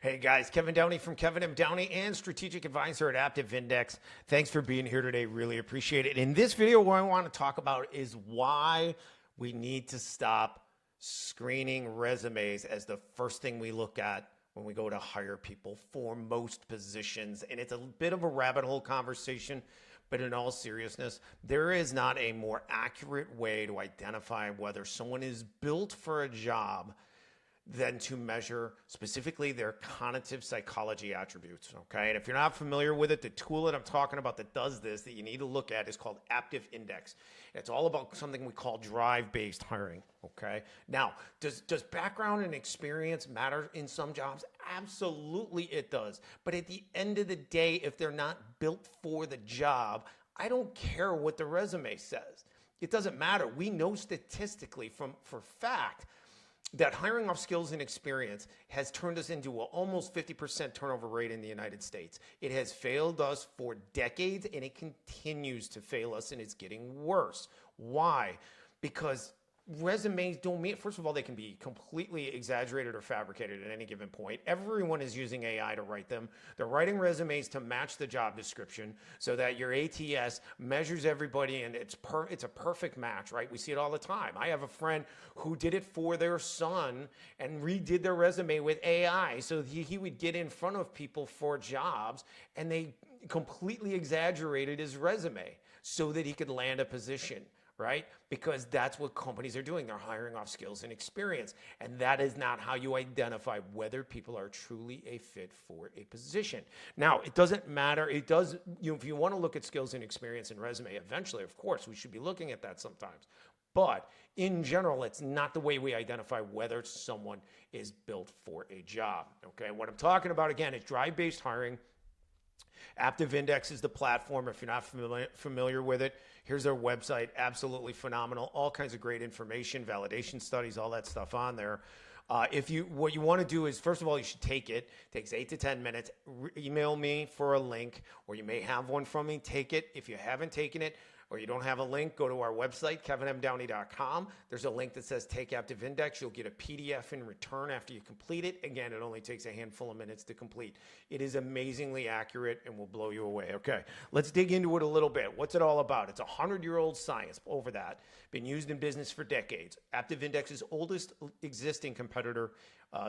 Hey guys, Kevin Downey from Kevin Downey and Strategic Advisor at Aptive Index. Thanks for being here today. Really appreciate it. In this video, what I want to talk about is why we need to stop screening resumes as the first thing we look at when we go to hire people for most positions. And it's a bit of a rabbit hole conversation, but in all seriousness, there is not a more accurate way to identify whether someone is built for a job than to measure specifically their cognitive psychology attributes, okay? And if you're not familiar with it, the tool that I'm talking about that does this, that you need to look at, is called Aptive Index. It's all about something we call drive-based hiring, okay? Now, does background and experience matter in some jobs? Absolutely it does. But at the end of the day, if they're not built for the job, I don't care what the resume says. It doesn't matter. We know statistically for fact that hiring off skills and experience has turned us into an almost 50% turnover rate in the United States. It has failed us for decades, and it continues to fail us, and it's getting worse. Why? Because resumes don't mean, first of all, they can be completely exaggerated or fabricated at any given point. Everyone is using AI to write them. They're writing resumes to match the job description so that your ATS measures everybody and it's a perfect match, right? We see it all the time. I have a friend who did it for their son and redid their resume with AI so he would get in front of people for jobs, and they completely exaggerated his resume so that he could land a position. Right? Because that's what companies are doing. They're hiring off skills and experience. And that is not how you identify whether people are truly a fit for a position. Now, it doesn't matter. It does, if you want to look at skills and experience and resume, eventually, of course, we should be looking at that sometimes. But in general, it's not the way we identify whether someone is built for a job. Okay? What I'm talking about, again, is drive-based hiring. Aptive Index is the platform. If you're not familiar with it, here's their website. Absolutely phenomenal. All kinds of great information, validation studies, all that stuff on there. What you want to do is, first of all, you should take it. It takes 8 to 10 minutes. Email me for a link, or you may have one from me. Take it. If you haven't taken it, or you don't have a link, go to our website, kevinmdowney.com. There's a link that says Take Aptive Index. You'll get a PDF in return after you complete it. Again, it only takes a handful of minutes to complete. It is amazingly accurate and will blow you away. Okay, let's dig into it a little bit. What's it all about? It's a 100-year-old science over that. Been used in business for decades. Aptive Index's oldest existing competitor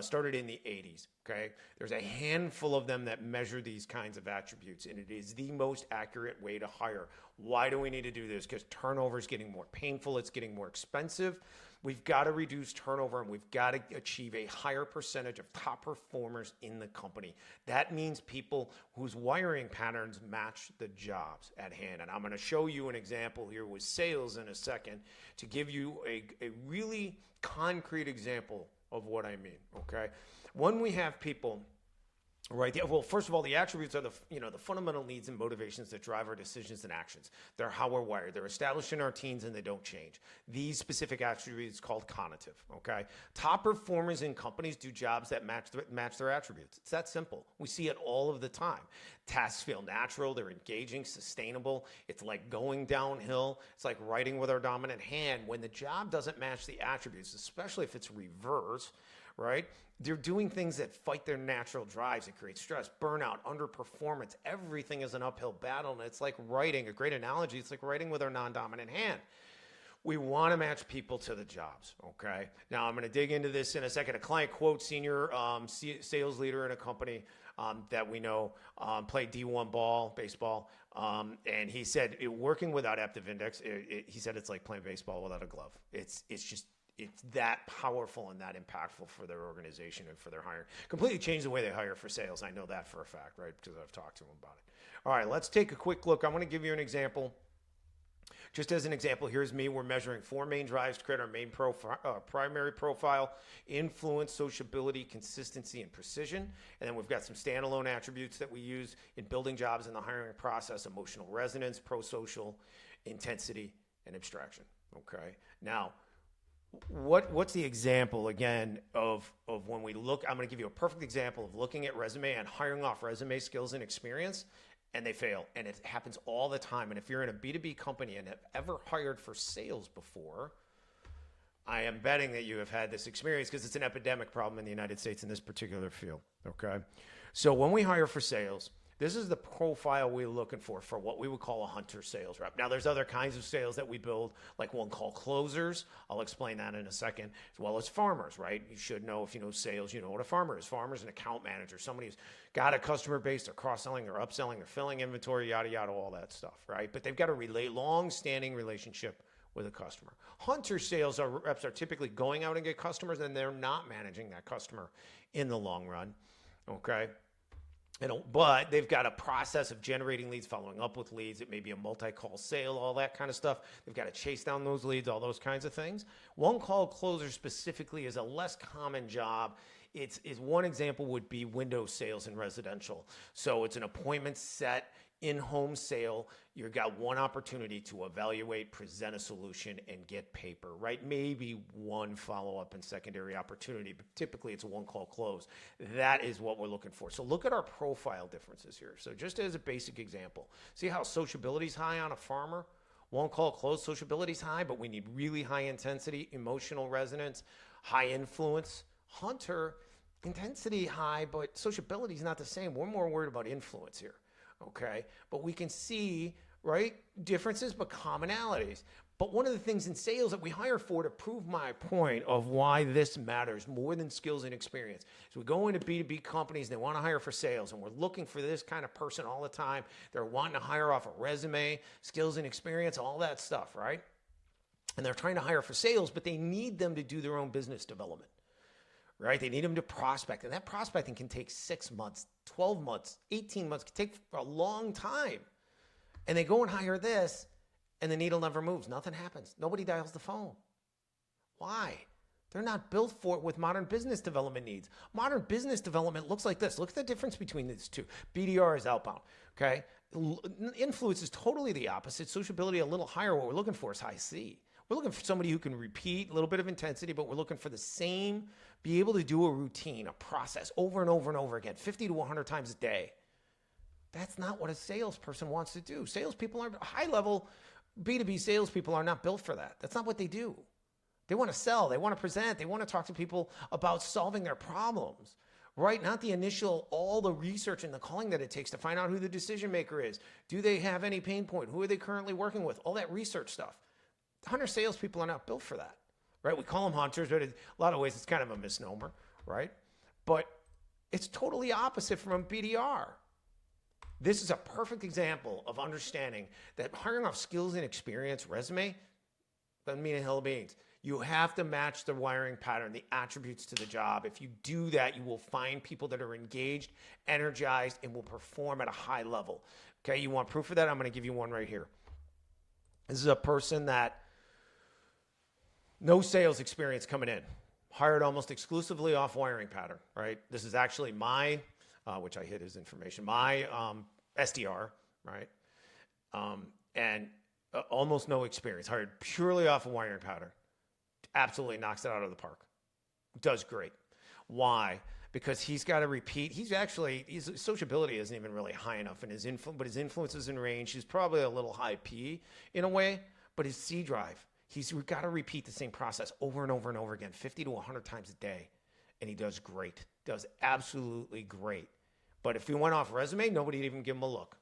started in the 80s, okay? There's a handful of them that measure these kinds of attributes, and it is the most accurate way to hire. Why do we need to do this? Because turnover is getting more painful. It's getting more expensive. We've got to reduce turnover, and we've got to achieve a higher percentage of top performers in the company. That means people whose wiring patterns match the jobs at hand. And I'm going to show you an example here with sales in a second to give you a really concrete example of what I mean, okay? When we have people, right, well, first of all, the attributes are the fundamental needs and motivations that drive our decisions and actions. They're how we're wired. They're established in our teens and they don't change. These specific attributes called cognitive, okay? Top performers in companies do jobs that match their attributes. It's that simple. We see it all of the time. Tasks feel natural. They're engaging, sustainable. It's like going downhill. It's like writing with our dominant hand. When the job doesn't match the attributes, especially if it's reverse, right? They're doing things that fight their natural drives. It creates stress, burnout, underperformance. Everything is an uphill battle, and it's like writing. A great analogy, it's like writing with our non-dominant hand. We want to match people to the jobs, okay? Now, I'm going to dig into this in a second. A client quote, senior sales leader in a company that we know played D1 baseball, and he said, working without Aptive Index, he said it's like playing baseball without a glove. It's that powerful and that impactful for their organization and for their hiring. Completely changed the way they hire for sales. I know that for a fact, right? Because I've talked to them about it. All right, let's take a quick look. I'm going to give you an example. Just as an example, here's me. We're measuring 4 main drives to create our main primary profile: influence, sociability, consistency, and precision. And then we've got some standalone attributes that we use in building jobs in the hiring process: emotional resonance, pro-social, intensity, and abstraction. Okay. Now, what's the example again of when we look? I'm going to give you a perfect example of looking at resume and hiring off resume skills and experience, and they fail, and it happens all the time. And if you're in a B2B company and have ever hired for sales before, I am betting that you have had this experience because it's an epidemic problem in the United States in this particular field. Okay. So when we hire for sales, this is the profile we're looking for what we would call a hunter sales rep. Now, there's other kinds of sales that we build, like one called closers. I'll explain that in a second, as well as farmers, right? You should know, if you know sales, you know what a farmer is. Farmer's an account manager, somebody who's got a customer base, they're cross-selling, they're upselling, they're filling inventory, yada, yada, all that stuff, right? But they've got a long-standing relationship with a customer. Hunter sales reps are typically going out and get customers, and they're not managing that customer in the long run, okay? But they've got a process of generating leads, following up with leads. It may be a multi-call sale, all that kind of stuff. They've got to chase down those leads, all those kinds of things. One-call closer specifically is a less common job. It's one example would be window sales in residential. So it's an appointment set, in-home sale. You've got one opportunity to evaluate, present a solution, and get paper, right? Maybe one follow-up and secondary opportunity, but typically it's a one-call close. That is what we're looking for. So look at our profile differences here. So just as a basic example, see how sociability is high on a farmer? One-call close, sociability is high, but we need really high intensity, emotional resonance, high influence. Hunter, intensity high, but sociability is not the same. We're more worried about influence here. Okay, but we can see, right, differences but commonalities. But one of the things in sales that we hire for, to prove my point of why this matters more than skills and experience, is we go into B2B companies and they want to hire for sales, and we're looking for this kind of person all the time. They're wanting to hire off a resume, skills and experience, all that stuff, right? And they're trying to hire for sales, but they need them to do their own business development. Right? They need them to prospect. And that prospecting can take 6 months, 12 months, 18 months. It can take a long time. And they go and hire this, and the needle never moves. Nothing happens. Nobody dials the phone. Why? They're not built for it with modern business development needs. Modern business development looks like this. Look at the difference between these two. BDR is outbound. Okay? Influence is totally the opposite. Sociability a little higher. What we're looking for is high C. We're looking for somebody who can repeat, a little bit of intensity, but we're looking for the same, be able to do a routine, a process over and over and over again, 50 to 100 times a day. That's not what a salesperson wants to do. Salespeople are high-level B2B salespeople are not built for that. That's not what they do. They want to sell. They want to present. They want to talk to people about solving their problems, right? Not the initial, all the research and the calling that it takes to find out who the decision maker is. Do they have any pain point? Who are they currently working with? All that research stuff. Hunter salespeople are not built for that, right? We call them hunters, but in a lot of ways it's kind of a misnomer, right? But it's totally opposite from a BDR. This is a perfect example of understanding that hiring off skills and experience, resume, doesn't mean a hill of beans. You have to match the wiring pattern, the attributes to the job. If you do that, you will find people that are engaged, energized, and will perform at a high level. Okay, you want proof of that? I'm going to give you one right here. This is a person that no sales experience coming in, hired almost exclusively off wiring pattern, right? This is actually my, which I hid his information, my SDR, right? And almost no experience, hired purely off of wiring pattern. Absolutely knocks it out of the park. Does great. Why? Because he's got to repeat. His sociability isn't even really high enough, and but his influence is in range. He's probably a little high P in a way, but his C drive, we've got to repeat the same process over and over and over again, 50 to 100 times a day, and he does great. Does absolutely great. But if he went off resume, nobody'd even give him a look.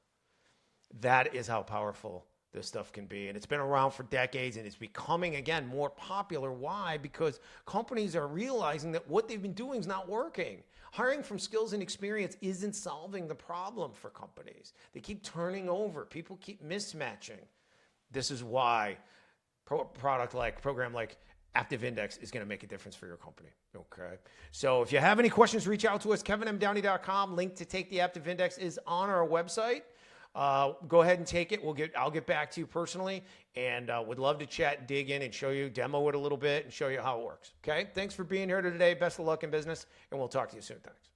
That is how powerful this stuff can be. And it's been around for decades, and it's becoming, again, more popular. Why? Because companies are realizing that what they've been doing is not working. Hiring from skills and experience isn't solving the problem for companies. They keep turning over. People keep mismatching. This is why program like Aptive Index is going to make a difference for your company. Okay. So if you have any questions, reach out to us. KevinMDowney.com. Link to take the Aptive Index is on our website. Go ahead and take it. I'll get back to you personally, and would love to chat, dig in, and show you, demo it a little bit, and show you how it works. Okay. Thanks for being here today. Best of luck in business, and we'll talk to you soon. Thanks.